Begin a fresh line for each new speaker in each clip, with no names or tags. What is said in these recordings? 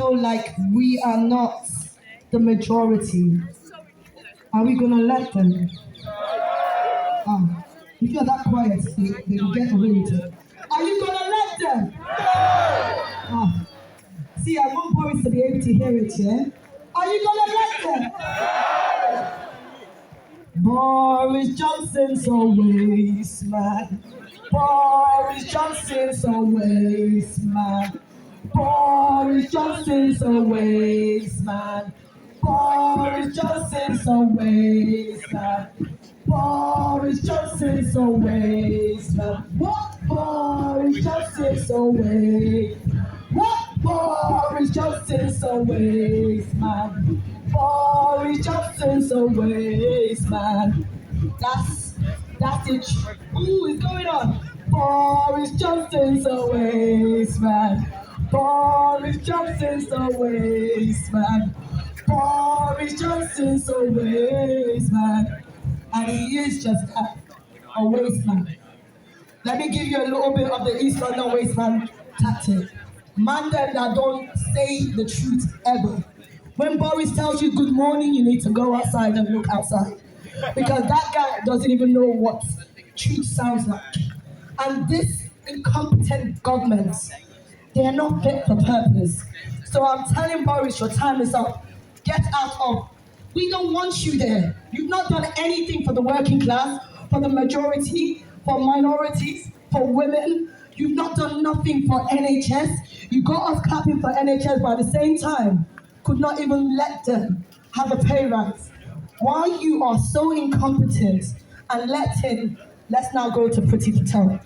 feel like we are not the majority, are we gonna let them? If you're that quiet, they will get away with it. Are you gonna let them? See, I want Boris to be able to hear it, yeah? Are you gonna let them? Boris Johnson's a waste man. Boris Johnson's a waste man. Boris Johnson's a waste man. Boris Johnson's a waste man. Boris Johnson's a waste man. What? Boris Johnson's a waste. What? Boris Johnson's a waste man. Boris Johnson's a waste man. That's it. Ooh, it's going on. Boris Johnson's a waste man. Boris Johnson's a waste man. Boris Johnson's a waste man. And he is just that, a waste man. Let me give you a little bit of the East London waste man tactic. Man that don't say the truth ever. When Boris tells you good morning, you need to go outside and look outside. Because that guy doesn't even know what truth sounds like. And this incompetent government, they are not fit for purpose. So I'm telling Boris, your time is up. Get out of. We don't want you there. You've not done anything for the working class, for the majority, for minorities, for women. You've not done nothing for NHS. You got us clapping for NHS, but at the same time, could not even let them have a pay rise. Why you are so incompetent and let's now go to Priti Patel.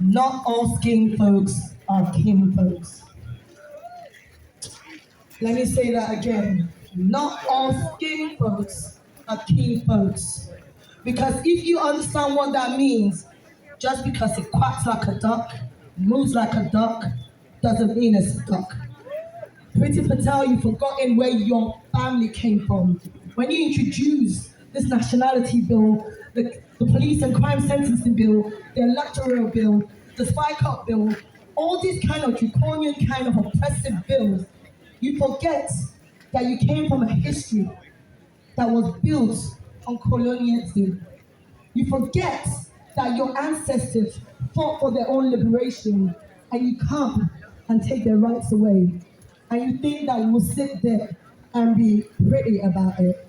Not all skin folks are kin folks. Let me say that again. Not all skin folks are kin folks. Because if you understand what that means, just because it quacks like a duck, moves like a duck, doesn't mean it's a duck. Priti Patel, you've forgotten where your family came from. When you introduced this nationality bill, the police and crime sentencing bill, the electoral bill, the spike up bill, all these kind of draconian kind of oppressive bills, you forget that you came from a history that was built on colonialism. You forget that your ancestors fought for their own liberation, and you come and take their rights away. And you think that you will sit there and be pretty about it.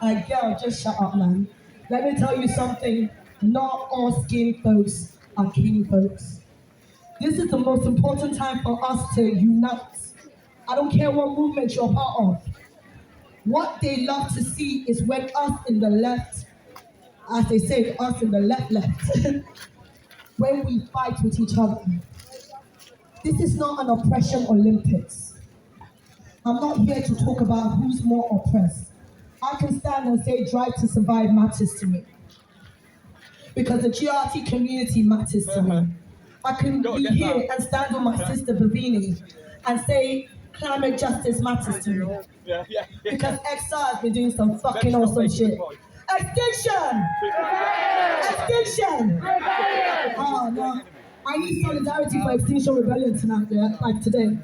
Girl, just shut up, man. Let me tell you something. Not all skin folks are king folks. This is the most important time for us to unite. I don't care what movement you're part of. What they love to see is when us in the left, as they say, us in the left, when we fight with each other. This is not an oppression Olympics. I'm not here to talk about who's more oppressed. I can stand and say Drive to Survive matters to me. Because the GRT community matters to me. I can be here and stand with my sister Bavini and say climate justice matters to me. Because XR has been doing some fucking awesome shit. Extinction! Extinction! Oh no. I need solidarity for Extinction Rebellion tonight, yeah? Like today.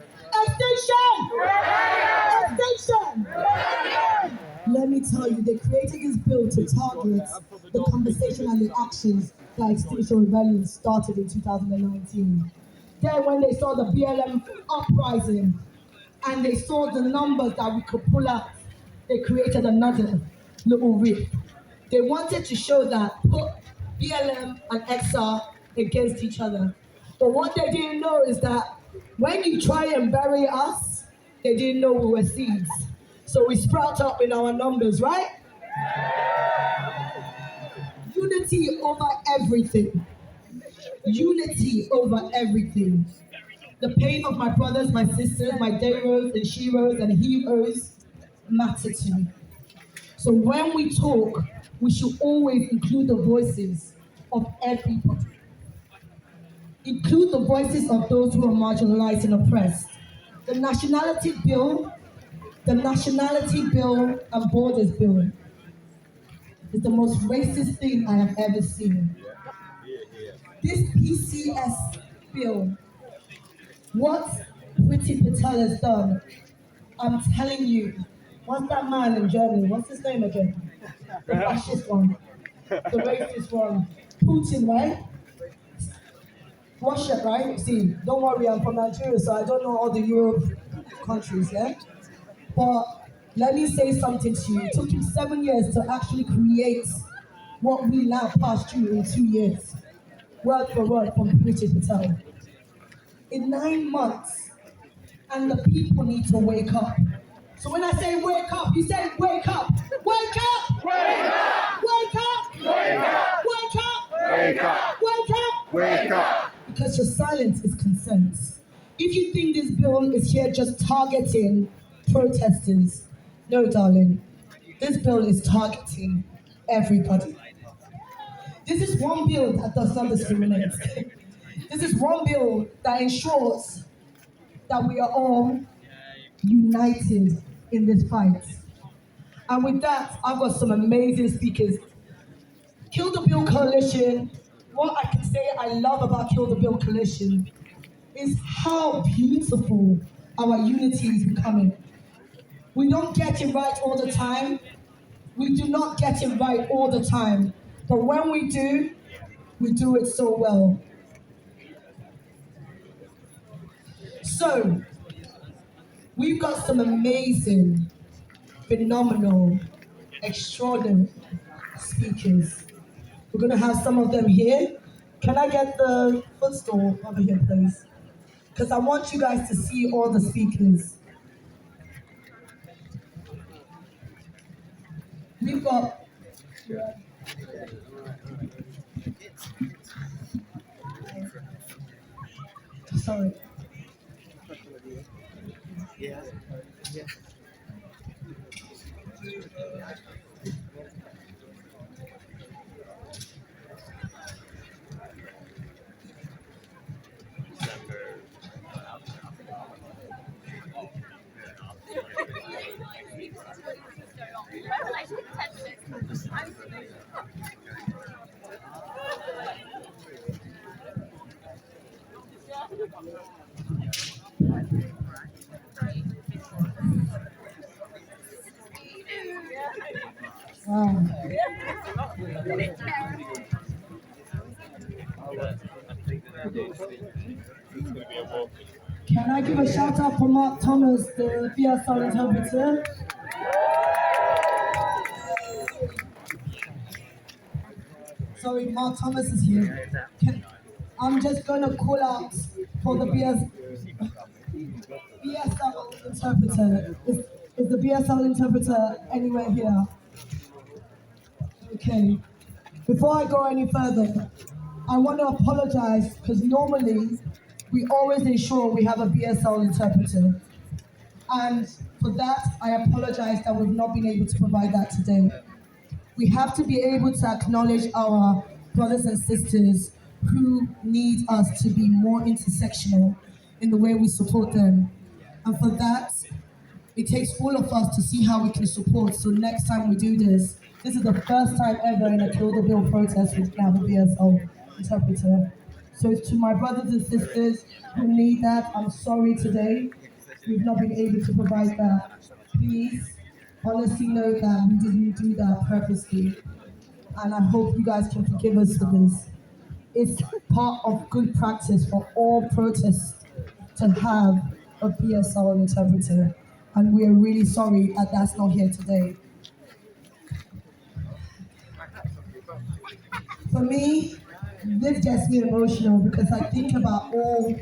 Extinction! Extinction! Let me tell you, they created this bill to target the conversation and the actions that Extinction Rebellion started in 2019. Then when they saw the BLM uprising and they saw the numbers that we could pull out, they created another little rift. They wanted to show that, put BLM and XR against each other. But what they didn't know is that when you try and bury us, they didn't know we were seeds. So we sprout up in our numbers, right? Unity over everything. Unity over everything. The pain of my brothers, my sisters, my Deros and Shiros and Heroes matter to me. So when we talk, we should always include the voices of everybody. Include the voices of those who are marginalized and oppressed. The nationality bill and borders bill is the most racist thing I have ever seen. This PCS bill, what Priti Patel has done, I'm telling you, what's that man in Germany? What's his name again? The fascist one, the racist one. Putin, right? Russia, right? See, don't worry, I'm from Nigeria, so I don't know all the Europe countries, yeah? But let me say something to you. It took him 7 years to actually create what we now passed through in 2 years. Word for word from Priti Patel. In 9 months, and the people need to wake up. So when I say wake up, you say wake up. Wake up! Wake up! Wake up! Wake up! Wake up! Wake up! Wake up! Wake up! Because your silence is consent. If you think this bill is here just targeting protesters, no, darling. This bill is targeting everybody. This is one bill that does not discriminate. This is one bill that ensures that we are all united in this fight. And with that, I've got some amazing speakers. Kill the Bill Coalition, what I can say I love about Kill the Bill Coalition is how beautiful our unity is becoming. We don't get it right all the time. We do not get it right all the time. But when we do it so well. So, we've got some amazing, phenomenal, extraordinary speakers. We're going to have some of them here. Can I get the footstool over here, please? Because I want you guys to see all the speakers. We've got... Sorry. Wow. Can I give a shout out for Mark Thomas, the BSL interpreter? Sorry, Mark Thomas is here. I'm just going to call out for the BSL interpreter. Is the BSL interpreter anywhere here? Okay. Before I go any further, I want to apologize because normally we always ensure we have a BSL interpreter. And for that, I apologize that we've not been able to provide that today. We have to be able to acknowledge our brothers and sisters who need us to be more intersectional in the way we support them. And for that, it takes all of us to see how we can support. So next time we do this is the first time ever in a Kill the Bill protest we can have a BSL interpreter. So to my brothers and sisters who need that, I'm sorry today. We've not been able to provide that. Please, honestly know that we didn't do that purposely. And I hope you guys can forgive us for this. It's part of good practice for all protests to have a BSL interpreter. And we are really sorry that that's not here today. For me, this gets me emotional because I think about all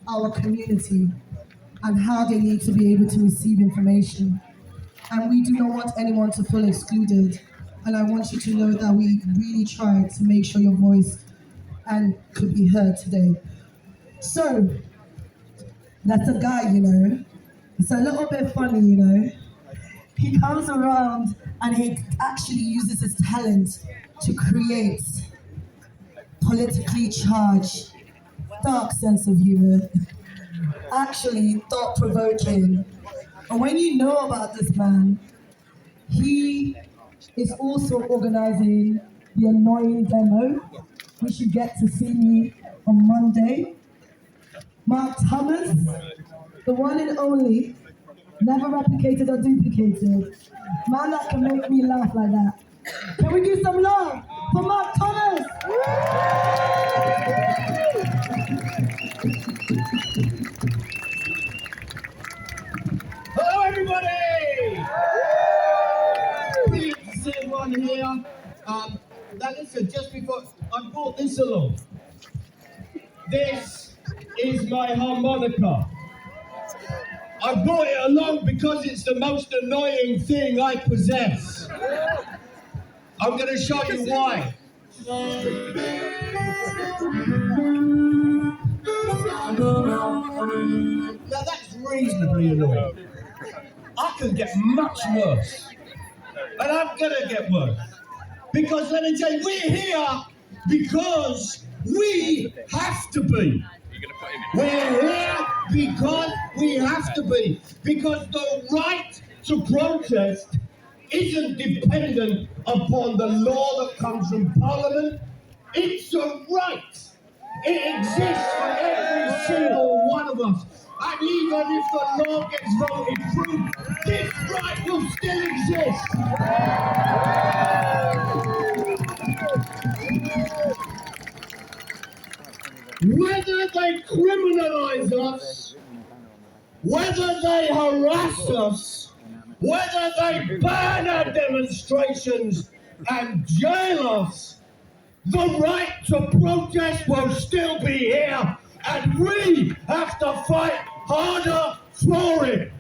our community and how they need to be able to receive information. And we do not want anyone to feel excluded. And I want you to know that we really tried to make sure your voice and could be heard today. So, that's a guy, you know. It's a little bit funny, you know. He comes around and he actually uses his talent to create politically charged, dark sense of humor, actually thought-provoking. And when you know about this man, he is also organizing the annoying demo. which you get to see me on Monday. Mark Thomas, the one and only, never replicated or duplicated. Man that can make me laugh like that. Can we give some love for Mark Thomas?
Hello, everybody! Brilliant to see everyone here. Now listen, just before I brought this along. This is my harmonica. I brought it along because it's the most annoying thing I possess. I'm going to show you why. Now that's reasonably annoying. I can get much worse. And I'm going to get worse. Because let me tell you, we're here because we have to be. We're here because we have to be. Because the right to protest isn't dependent upon the law that comes from Parliament. It's a right. It exists for every single one of us. And even if the law gets voted through, this right will still exist. Whether they criminalise us, whether they harass us, whether they ban our demonstrations and jail us, the right to protest will still be here, and we have to fight harder for it.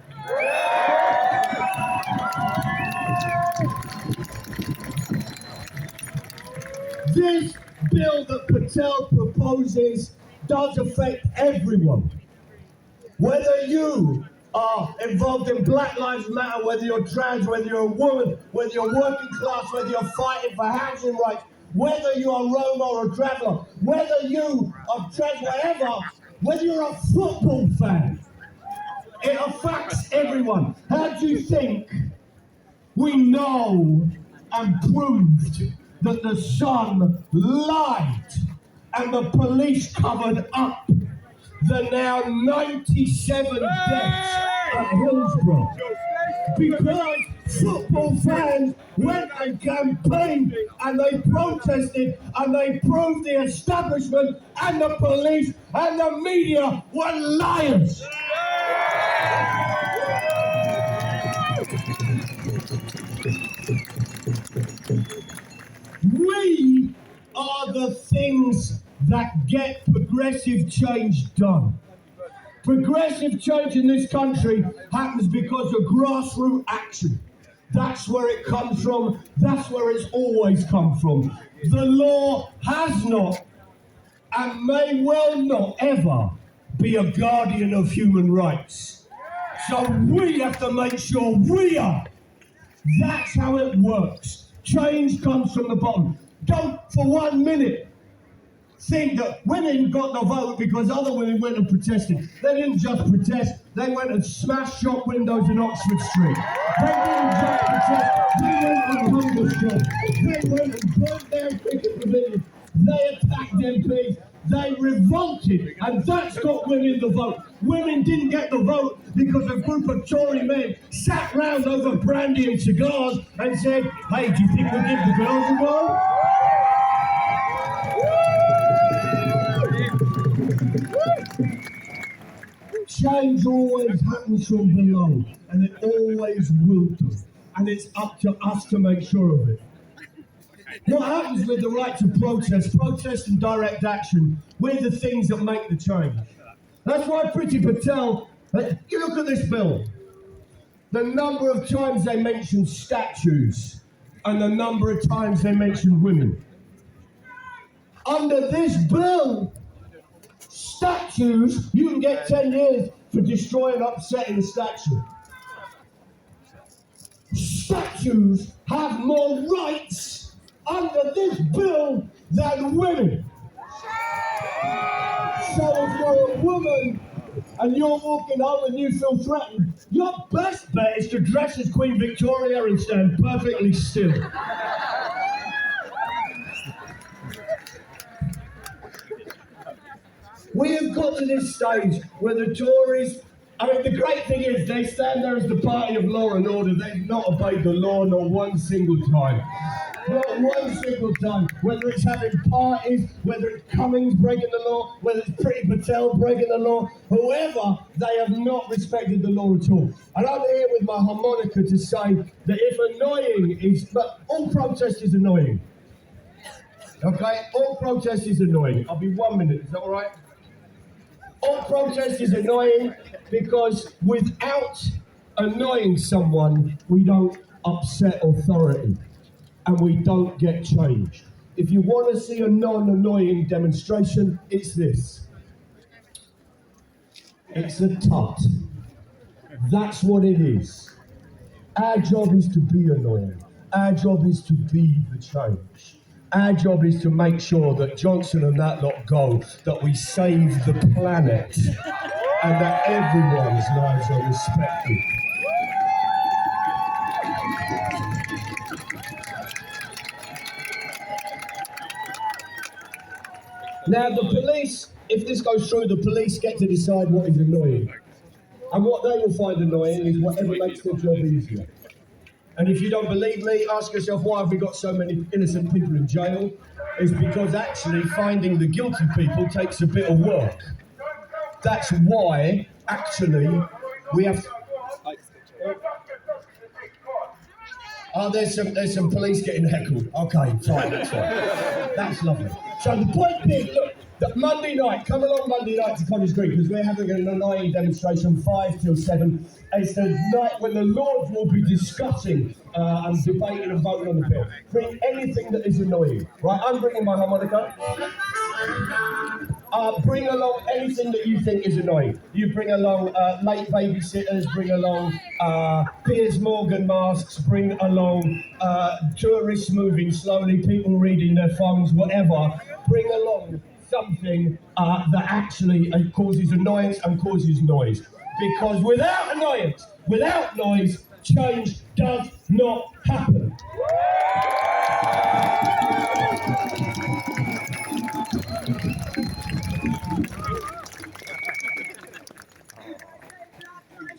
This bill that Patel proposes does affect everyone. Whether you are involved in Black Lives Matter, whether you're trans, whether you're a woman, whether you're working class, whether you're fighting for housing rights, whether you're a Roma or a traveller, whether you are trans, whatever, whether you're a football fan, it affects everyone. How do you think we know and proved that the Sun lied and the police covered up the now 97 deaths at Hillsborough? Because football fans went and campaigned and they protested and they proved the establishment and the police and the media were liars. We are the things that get progressive change done. Progressive change in this country happens because of grassroots action. That's where it comes from. That's where it's always come from. The law has not and may well not ever be a guardian of human rights. So we have to make sure we are. That's how it works. Change comes from the bottom. Don't for 1 minute think that women got the vote because other women went and protested. They didn't just protest, they went and smashed shop windows in Oxford Street. They didn't just protest, they went and hunger strike. They went and burnt down cricket pavilions. They attacked MPs. They revolted, and that's got women the vote. Women didn't get the vote because a group of Tory men sat round over brandy and cigars and said, hey, do you think we'll give the girls a go? Change always happens from below, and it always will do. And it's up to us to make sure of it. What happens with the right to protest and direct action, we're the things that make the change. That's why Priti Patel, you look at this bill, the number of times they mention statues and the number of times they mention women. Under this bill, statues, you can get 10 years for destroying and upsetting a statue. Statues have more rights under this bill than women. So if you're a woman and you're walking home and you feel threatened, your best bet is to dress as Queen Victoria and stand perfectly still. We have got to this stage where the Tories, I mean, the great thing is they stand there as the party of law and order. They've not obeyed the law not one single time. Not one single time. Whether it's having parties, whether it's Cummings breaking the law, whether it's Priti Patel breaking the law, whoever, they have not respected the law at all. And I'm here with my harmonica to say that if annoying is, but all protest is annoying. Okay, all protest is annoying. I'll be 1 minute, is that all right? All protest is annoying because without annoying someone, we don't upset authority and we don't get change. If you want to see a non-annoying demonstration, it's this. It's a tut. That's what it is. Our job is to be annoying. Our job is to be the change. Our job is to make sure that Johnson and that lot go, that we save the planet, and that everyone's lives are respected. Now the police, if this goes through, the police get to decide what is annoying. And what they will find annoying is whatever makes their job easier. And if you don't believe me, ask yourself, why have we got so many innocent people in jail? It's because actually finding the guilty people takes a bit of work. That's why, actually, we have... Oh, there's some police getting heckled. Okay, fine, that's fine. That's lovely. So the point being, look, that Monday night, come along Monday night to College Green, because we're having an annoying demonstration 5 till 7. It's the night when the Lords will be discussing and debating and voting on the bill. Bring anything that is annoying, right? I'm bringing my harmonica. Bring along anything that you think is annoying. You bring along late babysitters, bring along Piers Morgan masks, bring along tourists moving slowly, people reading their phones, whatever. Bring along something that actually causes annoyance and causes noise. Because without annoyance, without noise, change does not happen.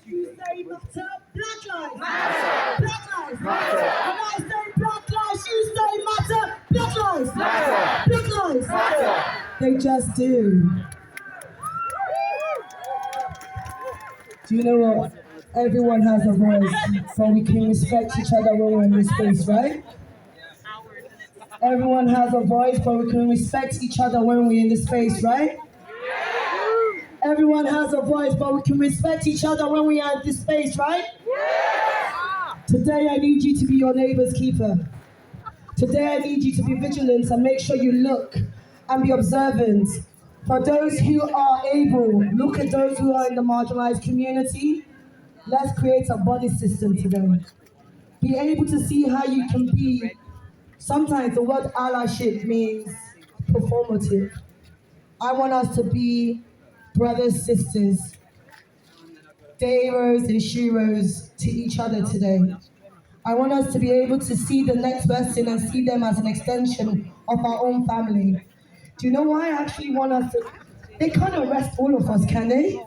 You say matter, black lives matter. Black lives matter. When I say black lives, you say matter. Black lives matter. Black lives matter. They just do. Do you know what? Everyone has a voice, so we can respect each other when we're in this space, right? Everyone has a voice, but we can respect each other when we're in this space, right? Everyone has a voice, but we can respect each other when we are in this space, right? Today I need you to be your neighbor's keeper. Today I need you to be vigilant and make sure you look and be observant. For those who are able, look at those who are in the marginalized community. Let's create a body system today. Be able to see how you can be. Sometimes the word allyship means performative. I want us to be brothers, sisters, heroes and sheroes to each other today. I want us to be able to see the next person and see them as an extension of our own family. Do you know why I actually want us to? They can't arrest all of us, can they?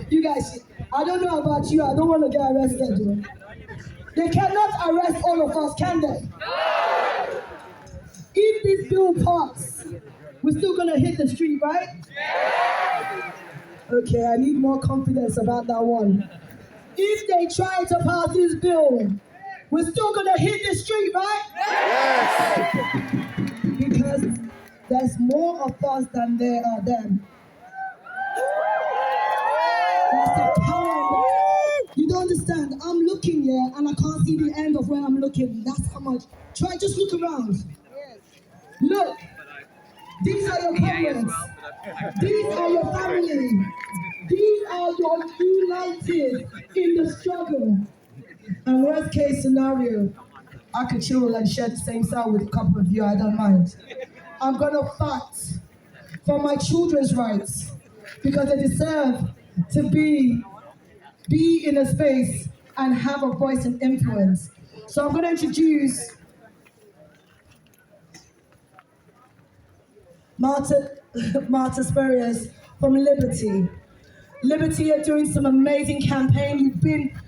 You guys, I don't know about you, I don't want to get arrested. Though. They cannot arrest all of us, can they? If this bill passes, we're still going to hit the street, right? Okay, I need more confidence about that one. If they try to pass this bill, we're still going to hit the street, right? Yes! Because there's more of us than there are them. That's the power. You don't understand. I'm looking here and I can't see the end of where I'm looking. That's how much. Try, just look around. Look. These are your comrades. These are your family. These are your united in the struggle. And worst case scenario, I could chill and share the same cell with a couple of you, I don't mind. I'm gonna fight for my children's rights because they deserve to be in a space and have a voice and influence. So I'm gonna introduce Martin Marta Spurious from Liberty. Liberty are doing some amazing campaign. You've been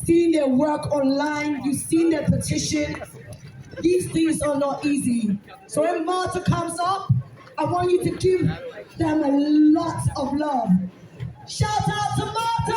seeing their work online. You've seen their petition. These things are not easy. So when Marta comes up, I want you to give them a lot of love. Shout out to Marta!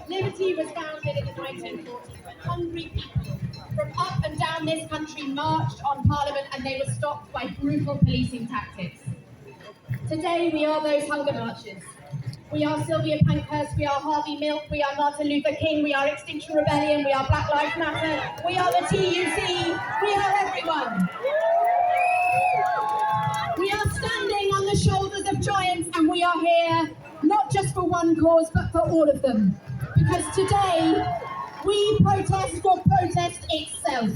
Liberty was founded in the 1940s when hungry people from up and down this country marched on Parliament and they were stopped by brutal policing tactics. Today we are those hunger marchers. We are Sylvia Pankhurst, we are Harvey Milk, we are Martin Luther King, we are Extinction Rebellion, we are Black Lives Matter, we are the TUC, we are everyone. We are standing on the shoulders of giants and we are here not just for one cause but for all of them. Because today we protest for protest itself.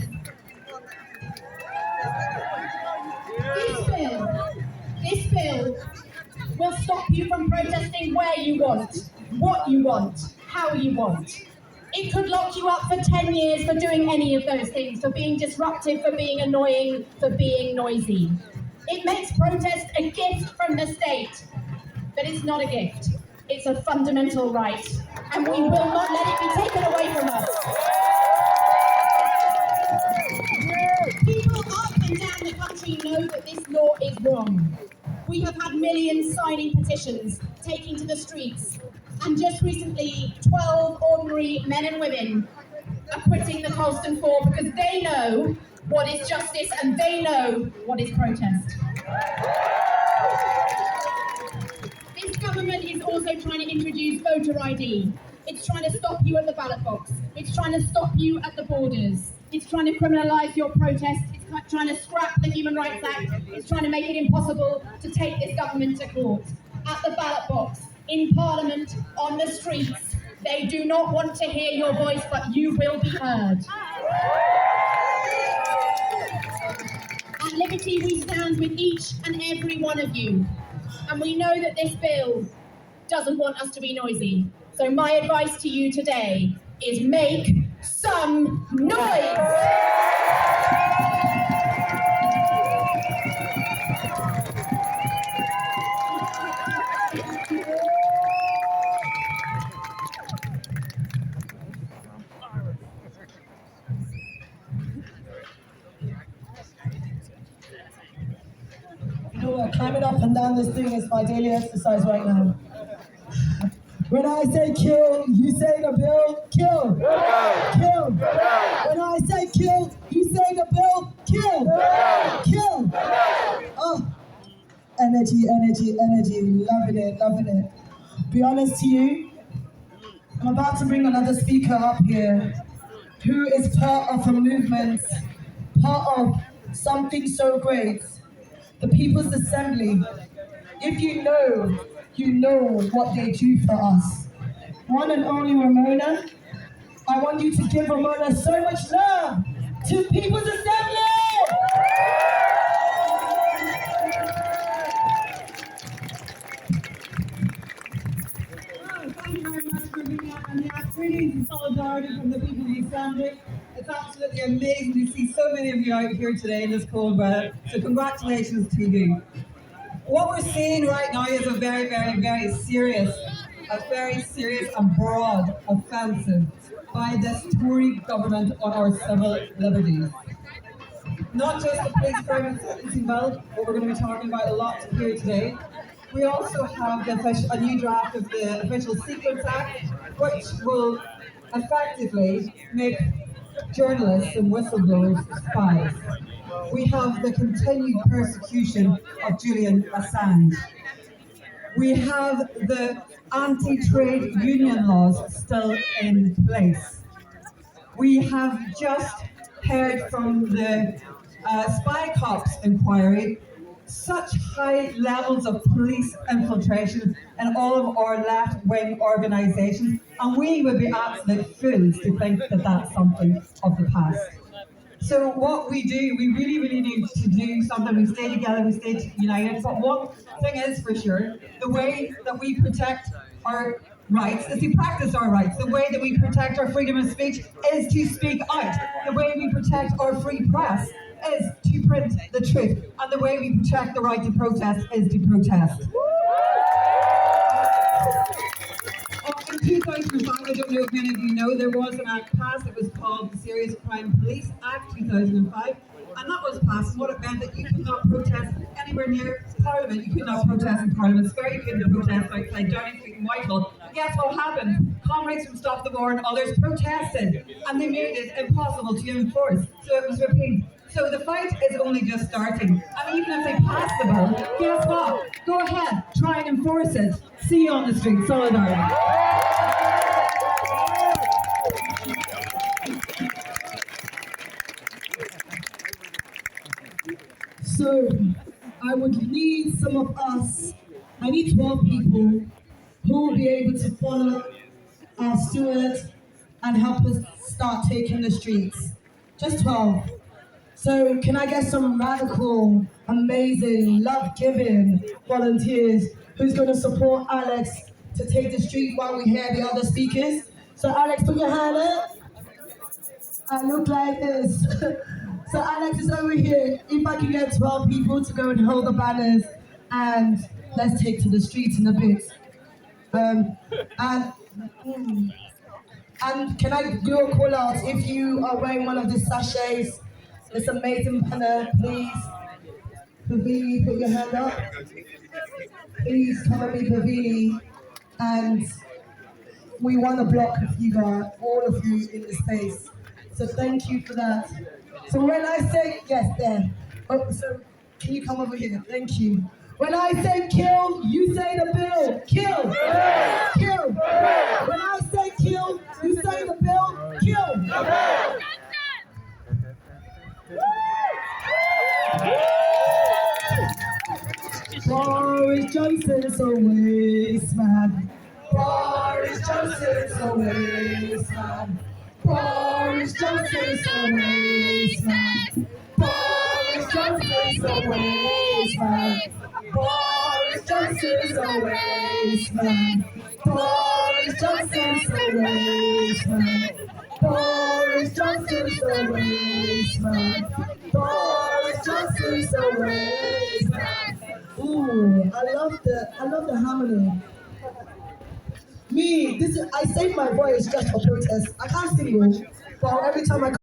This bill will stop you from protesting where you want, what you want, how you want. It could lock you up for 10 years for doing any of those things, for being disruptive, for being annoying, for being noisy. It makes protest a gift from the state, but it's not a gift. It's a fundamental right, and we will not let it be taken away from us. People up and down the country know that this law is wrong. We have had millions signing petitions, taking to the streets, and just recently 12 ordinary men and women are quitting the Colston 4 because they know what is justice and they know what is protest. This government is also trying to introduce voter ID. It's trying to stop you at the ballot box. It's trying to stop you at the borders. It's trying to criminalise your protest. It's trying to scrap the Human Rights Act. It's trying to make it impossible to take this government to court. At the ballot box, in Parliament, on the streets, they do not want to hear your voice, but you will be heard. At Liberty, we stand with each and every one of you. And we know that this bill doesn't want us to be noisy. So my advice to you today is make some noise!
You know what? Climbing up and down this thing is my daily exercise right now. When I say kill, you say the bill, kill. Kill. When I say kill, you say the bill, kill. Kill. Oh, energy, energy, energy. Loving it, loving it. Be honest to you, I'm about to bring another speaker up here who is part of a movement, part of something so great. The People's Assembly. If you know what they do for us. One and only Ramona. I want you to give Ramona so much love to People's Assembly!
Thank you very much for being out and greetings and solidarity from the people of the Assembly. It's absolutely amazing to see so many of you out here today in this cold weather. So congratulations to you. What we're seeing right now is a very, very, very serious and broad offensive by this Tory government on our civil liberties. Not just the police crime and sentencing bill, what we're going to be talking about a lot here today. We also have a new draft of the Official Secrets Act, which will effectively make journalists and whistleblowers spies. We have the continued persecution of Julian Assange. We have the anti-trade union laws still in place. We have just heard from the Spy Cops inquiry such high levels of police infiltration in all of our left-wing organisations, and we would be absolute fools to think that that's something of the past. So what we do, we really need to do something. We stay together, we stay united. But one thing is for sure, the way that we protect our rights is to practice our rights. The way that we protect our freedom of speech is to speak out. The way we protect our free press is to print the truth. And the way we protect the right to protest is to protest. In 2005, I don't know if many of you know, there was an act passed. It was called the Serious Crime Police Act 2005. And that was passed, and what it meant that you could not protest anywhere near Parliament. You could not protest in Parliament Square, you couldn't protest outside Downing Street in Whitehall. And guess what happened? Comrades from Stop the War and others protested, and they made it impossible to enforce. So it was repealed. So the fight is only just starting. And even if they pass the bill, guess what? Go ahead, try and enforce it. See you on the street. Solidarity.
So I would need some of us, I need 12 people who will be able to follow our Stuart and help us start taking the streets. Just 12. So can I get some radical, amazing, love-giving volunteers who's going to support Alex to take the street while we hear the other speakers? So Alex, put your hand up. I look like this. So Alex is over here. If I can get 12 people to go and hold the banners, and let's take to the streets in a bit. And can I do a call out? If you are wearing one of the sachets, this amazing banner, please. Pavili, put your hand up. Please cover me, Pavili. And we want to block of you guys, all of you in the space. So thank you for that. So when I say, yes, there. Oh, so can you come over here? Thank you. When I say kill, you say the bill. Kill. Kill. When I say kill, you say the bill. Kill. Boris Johnson's a waste man. Boris Johnson's a waste man. Boris Johnson's a waste man. Boris Johnson's a waste man. Boris Johnson's a waste man. Boris Johnson's a waste man. Boris Johnson's a waste man. Boris Johnson's a waste man. Ooh, I love the harmony. Me, I save my voice just for protest. I can't sing, but every time I